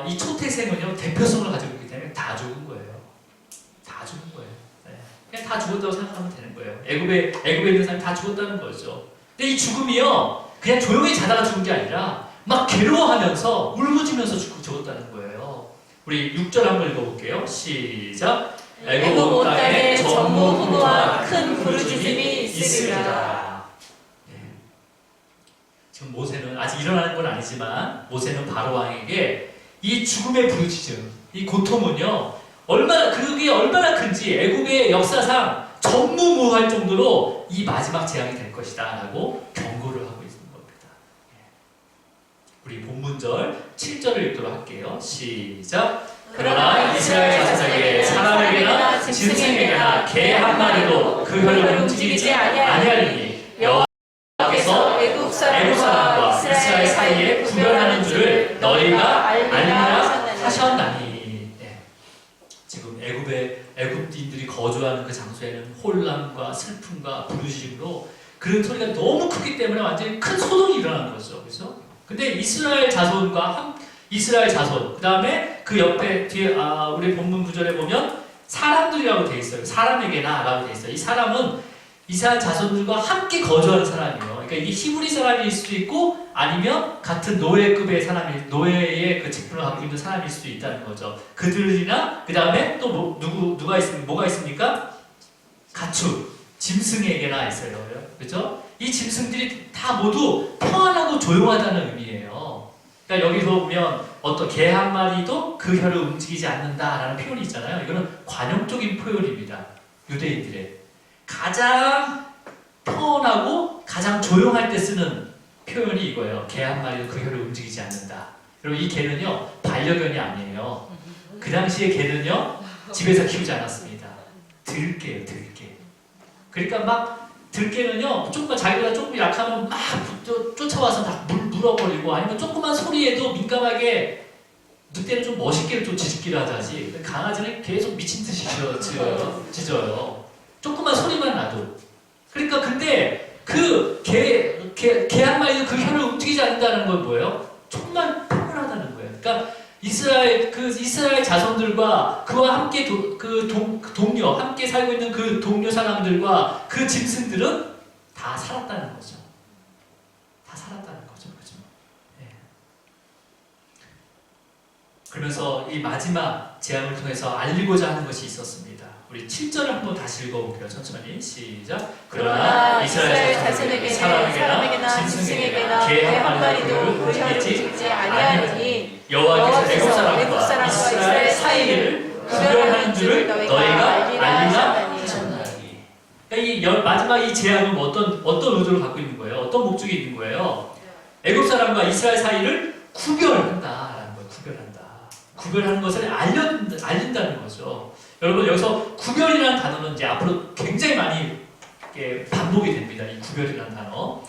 이 초태생은요 대표성을 가지고 있기 때문에 다 죽은 거예요. 다 죽은 거예요. 네. 그냥 다 죽었다고 생각하면 되는 거예요. 애굽에 있는 사람이 다 죽었다는 거죠. 근데 이 죽음이요 그냥 조용히 자다가 죽은 게 아니라 막 괴로워하면서 울부짖으면서 죽었다는 거예요. 우리 6절 한번 읽어볼게요. 시작. 애굽 온 땅에 전무후무와 큰 부르짖음이 있으리라. 네. 지금 모세는 아직 일어나는 건 아니지만 모세는 바로 왕에게 이 죽음의 부르짖음, 이 고통은요 그게 얼마나 큰지 애굽의 역사상 전무후무할 정도로 이 마지막 재앙이 될 것이다라고 경고를 하고 있는 겁니다. 우리 본문절 7절을 읽도록 할게요. 시작. 그러나 이스라엘 자손에게 사람에게나 짐승에게나 개 한 마리도 그 혀를 움직이지 아니하리니 여호와께서 애굽 사람과 이스라엘 사이에 구별하는 줄을 너희가 알리라 하셨나니. 네. 지금 애굽인들이 거주하는 그 장소에는 혼란과 슬픔과 부르짖음으로 그런 소리가 너무 크기 때문에 완전히 큰 소동이 일어나는 거죠. 그렇죠? 근데 이스라엘 자손과 이스라엘 자손. 그 다음에 그 옆에 뒤에 우리 본문 구절에 보면 사람들이라고 돼 있어요. 사람에게나라고 돼 있어요. 이 사람은 이스라엘 자손들과 함께 거주하는 사람이에요. 그러니까 이게 히브리 사람일 수도 있고 아니면 같은 노예급의 사람이 노예의 그 직분을 갖고 있는 사람일 수도 있다는 거죠. 그들이나 그 다음에 또 누가 있습니까? 뭐가 있습니까? 가축, 짐승에게나 있어요. 그렇죠? 이 짐승들이 다 모두 평안하고 조용하다는 의미예요. 그러니까 여기서 보면 어떤 개 한 마리도 그 혀를 움직이지 않는다라는 표현이 있잖아요. 이거는 관용적인 표현입니다. 유대인들의 가장 평온하고 가장 조용할 때 쓰는 표현이 이거예요. 개 한 마리도 그 혀를 움직이지 않는다. 그리고 이 개는요 반려견이 아니에요. 그 당시에 개는요 집에서 키우지 않았습니다. 들개예요, 들개. 그러니까 막 들개는요 조금만 자기보다 조금 약하면 막 쫓아와서 막 물어버리고 아니면 조그만 소리에도 민감하게 늑대는 좀 멋있게 좀 짖기를 하자지 강아지는 계속 미친 듯이 짖어요. 조그만 소리만 나도. 그러니까 근데 그 개 한 마리도 그 혀를 움직이지 않는다는 건 뭐예요? 정말 평온하다는 거예요. 그러니까 이스라엘 자손들과 그와 함께 동료 함께 살고 있는 그 동료 사람들과 그 짐승들은 다 살았다는 거죠. 다 살았다는 거죠, 그죠? 네. 그러면서 이 마지막 재앙을 통해서 알리고자 하는 것이 있었습니다. 우리 7절을 한번 다시 읽어볼게요. 천천히 시작. 그러나 이스라엘 자손에게는 사람에게나 짐승에게나 개 한 마리도 그 혀를 움직이지 아니하니 여호와께서 애굽 사람과 이스라엘 사이를 구별하는 줄을 너희가 알리라 하셨나니. 그러니까 마지막 이 제약은 어떤 의도를 갖고 있는 거예요? 어떤 목적이 있는 거예요? 애굽 사람과 이스라엘 사이를 구별한다라는 거예요. 구별하는 것을 알린다는 거죠. 여러분 여기서 구별이라는 단어는 이제 앞으로 굉장히 많이 반복이 됩니다. 이 구별이라는 단어.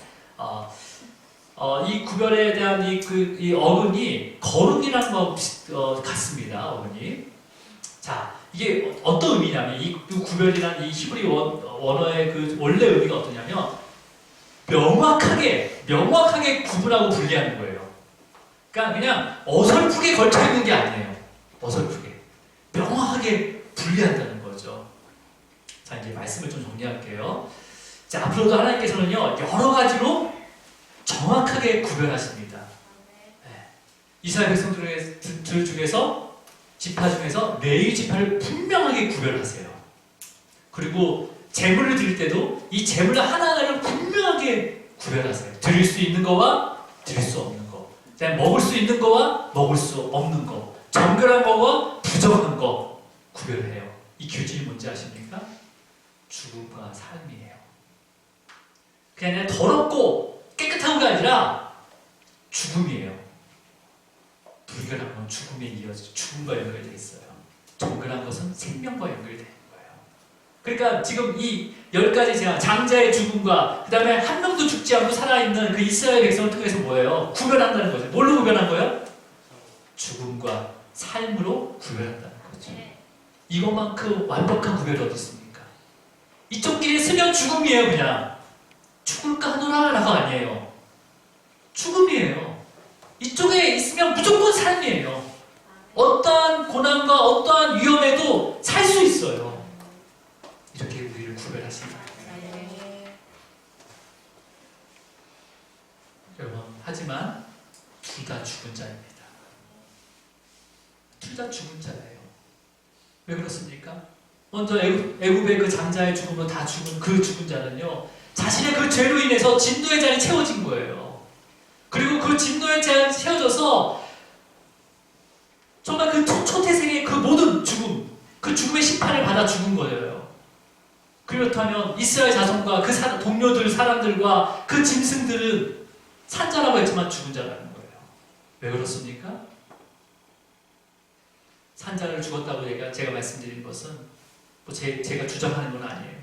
이 구별에 대한 이 어근이 거룩이라는 거 같습니다. 어근이. 자, 이게 어떤 의미냐면 이 구별이라는 이 히브리 원어의 그 원래 의미가 어떠냐면 명확하게 구분하고 분리하는 거예요. 그러니까 그냥 어설프게 걸쳐 있는 게 아니에요. 어설프게 명확하게 분리한다는 거죠. 자, 이제 말씀을 좀 정리할게요. 자, 앞으로도 하나님께서는요 여러 가지로 정확하게 구별하십니다. 네. 이스라엘 백성들 중에서 지파 중에서 레위 지파를 분명하게 구별하세요. 그리고 제물을 드릴 때도 이 제물 하나하나를 분명하게 구별하세요. 드릴 수 있는 거와 드릴 수 없는 거, 먹을 수 있는 거와 먹을 수 없는 거, 정결한 거와 부정한 거 구별해요. 이 규칙이 뭔지 아십니까? 죽음과 삶이에요. 그냥 더럽고 깨끗한 게 아니라 죽음이에요. 불결한 건 죽음에 이어져 죽음과 연결되어 있어요. 정결한 것은 생명과 연결되는 거예요. 그러니까 지금 이 10가지 재앙, 장자의 죽음과 그 다음에 한 명도 죽지 않고 살아있는 그 이스라엘 백성을 통해서 뭐예요? 구별한다는 거죠. 뭘로 구별한 거예요? 죽음과 삶으로 구별한다는 거죠. 이것만큼 완벽한 구별이 어디 있습니까? 이쪽 길에 쓰면 죽음이에요. 그냥 죽을까 하노라가 아니에요. 죽음이에요. 이쪽에 있으면 무조건 삶이에요. 어떠한 고난과 어떠한 위험에도 살 수 있어요. 이렇게 우리를 구별하십니다. 여러분, 하지만 둘 다 죽은 자입니다. 둘 다 죽은 자예요. 왜 그렇습니까? 먼저 애굽의 그 장자의 죽음으로 다 죽은 그 죽은 자는요, 자신의 그 죄로 인해서 진노의 잔이 채워진 거예요. 그리고 그 진노의 잔이 채워져서 정말 그 초태생의 그 모든 죽음, 그 죽음의 심판을 받아 죽은 거예요. 그렇다면 이스라엘 자손과 그 동료들, 사람들과 그 짐승들은 산자라고 했지만 죽은 자라는 거예요. 왜 그렇습니까? 산자를 죽었다고 제가 말씀드린 것은 뭐 제가 주장하는 건 아니에요.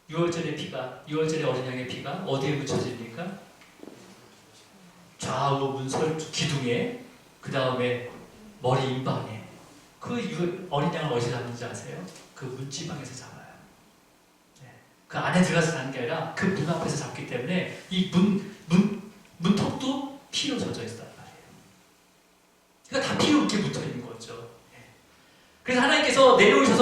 6월절의 어린 양의 피가 어디에 묻혀집니까? 좌우 문설 기둥에, 그 다음에 머리 임방에. 그 어린 양을 어디서 잡는지 아세요? 그 문지방에서 잡아요. 네. 그 안에 들어가서 잡는 게 아니라 그 문 앞에서 잡기 때문에 이 문턱도 피로 젖어 있단 말이에요.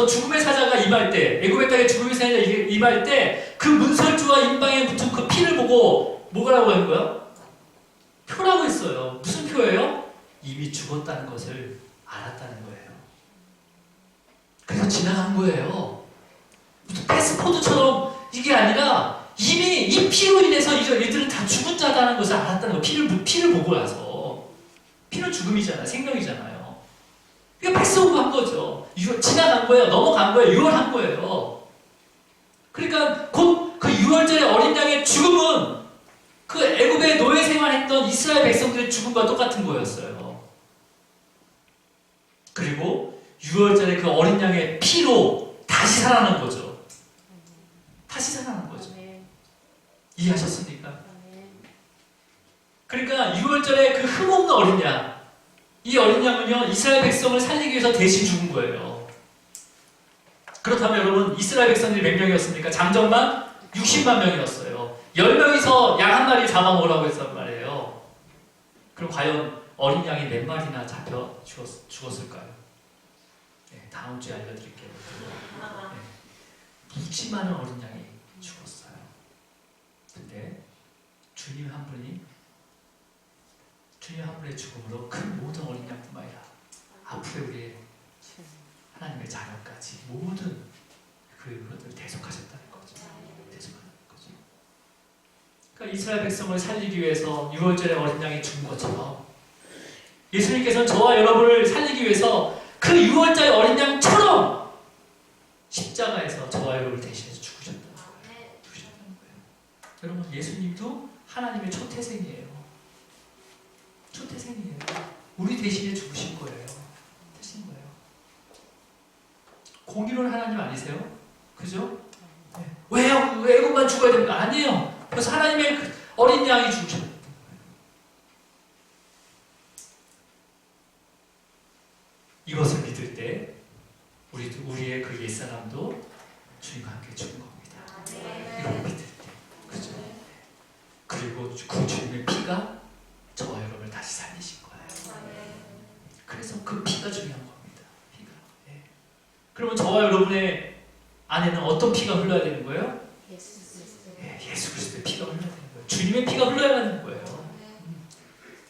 땅에서 죽음의 사자가 임할 때, 애굽의 땅에 죽음의 사자가 임할 때 그 문설주와 임방에 붙은 그 피를 보고 뭐라고 하는 거야? 표라고 했어요. 무슨 표예요? 이미 죽었다는 것을 알았다는 거예요. 그래서 지나간 거예요. 무슨 패스포드처럼 이게 아니라 이미 이 피로 인해서 얘들은 다 죽은 자다는 것을 알았다는 거예요. 피를 보고 나서. 피는 죽음이잖아요. 생명이잖아요. 이거 패스오브한 거죠. 지나간 거예요. 넘어간 거예요. 유월한 거예요. 그러니까 곧 그 유월절의 어린 양의 죽음은 그 애굽의 노예 생활했던 이스라엘 백성들의 죽음과 똑같은 거였어요. 그리고 유월절의 그 어린 양의 피로 다시 살아난 거죠. 다시 살아난 거죠. 이해하셨습니까? 그러니까 유월절에 그 흠없는 어린 양, 이 어린 양은요 이스라엘 백성을 살리기 위해서 대신 죽은 거예요. 그렇다면 여러분 이스라엘 백성들이 몇 명이었습니까? 장정만 60만 명이었어요. 10명이서 양 한 마리 잡아먹으라고 했단 말이에요. 그럼 과연 어린 양이 몇 마리나 잡혀 죽었을까요? 네, 다음 주에 알려드릴게요. 네, 묻지 많은 어린 양이 죽었어요. 근데 주님 한 분의 죽음으로 큰 모든 어린 양뿐만 아니라 앞으로 우리의 하나님의 자녀까지 모든 그것들을 대속하셨다는 거죠. 대속하는 거죠. 그러니까 이스라엘 백성을 살리기 위해서 유월절에 어린 양이 죽은 것처럼 예수님께서는 저와 여러분을 살리기 위해서 그 유월절의 어린 양처럼 십자가에서 저와 여러분을 대신해서 죽으셨다는 거예요. 여러분 예수님도 하나님의 초태생이에요. 초태생이에요. 우리 대신에 죽으신 거예요. 하신 거예요. 공의로운 하나님 아니세요? 그죠? 네. 왜요? 애굽만 죽어야 됩니까? 아니에요. 그래서 하나님의 그 어린 양이 죽으셨던 거예요. 이것을 믿을 때 우리의 그 옛사람도 주님과 함께 죽은 겁니다. 이걸 믿을 때. 그죠? 그리고 그 주님의 피가 저와 여러분을 다시 살리신 거예요. 그래서 그 피가 중요한 겁니다. 피가. 네. 그러면 저와 여러분의 안에는 어떤 피가 흘러야 되는 거예요? 네, 예수 그리스도의 피가 흘러야 되는 거예요. 주님의 피가 흘러야 하는 거예요.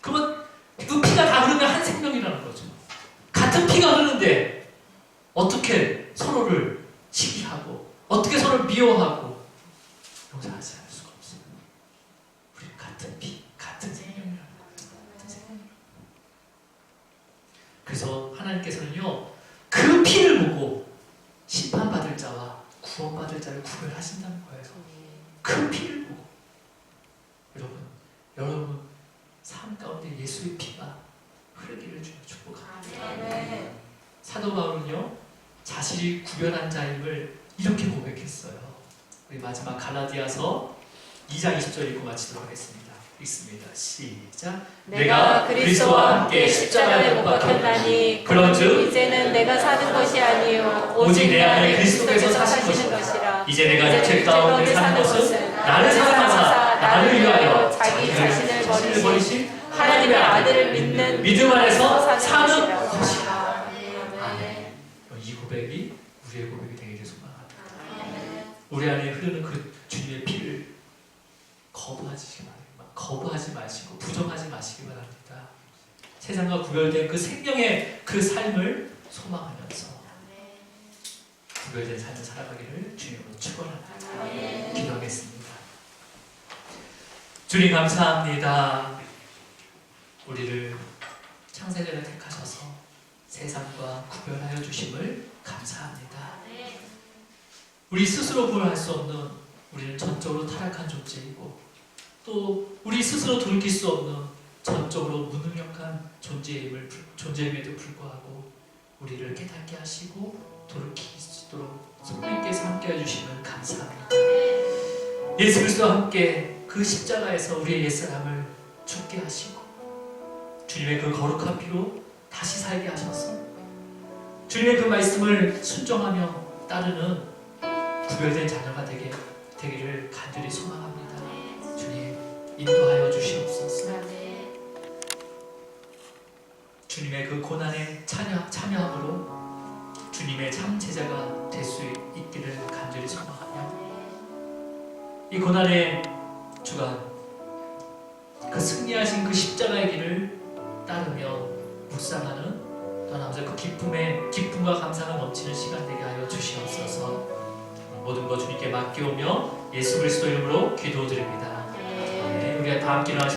그러면 그 피가 다 흐르면 한 생명이라는 거죠. 같은 피가 흐르는데 어떻게 서로를 시기하고 어떻게 서로를 미워하고 용서하지 않을 수가 없어요. 우리는 같은 피, 같은 생명이라는 거예요. 같은 생명. 그래서 하나님께서는요 그 피를 보고 심판받을 자와 구원받을 자를 구별하신다는 거예요. 그 피를 보고 여러분 삶 가운데 예수의 피가 흐르기를 주여 축복합니다. 사도 바울은요 자신이 구별한 자임을 이렇게 고백했어요. 우리 마지막 갈라디아서 2장 20절 읽고 마치도록 하겠습니다. 읽습니다. 시작. 내가 그리스도와 함께 십자가에 못 박혔나니 그런즉 이제는 내가 사는 것이 아니요 오직 내 안에 그리스도께서 사신 것이라. 이제 내가 육체 가운데 사는 것은 나를 사랑하사 나를 위하여 자기 자신을 버리신 하나님의 아들을 믿는 믿음 안에서 사는 것이라. 아멘. 이 고백이 우리의 고백이 되기를 소망합니다. 우리 안에 흐르는 그 주님의 피를 거부하지 마시고 부정하지 마시기 바랍니다. 세상과 구별된 그 생명의 그 삶을 소망하면서 구별된 삶을 살아가기를 주님으로 축원합니다. 기도하겠습니다. 주님 감사합니다. 우리를 창세전에 택하셔서 세상과 구별하여 주심을 감사합니다. 우리 스스로 구별할 수 없는 우리는 전적으로 타락한 존재이고 또 우리 스스로 돌이킬 수 없는 전적으로 무능력한 존재임에도 불구하고 우리를 깨닫게 하시고 돌이킬 수 있도록 성령께서 함께 해주시면 감사합니다. 예수 그리스도와 함께 그 십자가에서 우리의 옛사람을 죽게 하시고 주님의 그 거룩한 피로 다시 살게 하셔서 주님의 그 말씀을 순종하며 따르는 구별된 자녀가 되기를 간절히 소망합니다. 주님 인도하여 주시옵소서. 주님의 그 고난에 참여함으로 주님 주님의 참 제자가 될 수 있기를 간절히 소망하며 이 고난의 주간 그 승리하신 그 십자가의 길을 따르며 묵상하는 또한 아버지 그 기쁨과 감사가 넘치는 시간 되게 하여 주시옵소서. 모든 것 주님께 맡겨오며 예수 그리스도 이름으로 기도드립니다. 네, 우리가 다 함께 일어나시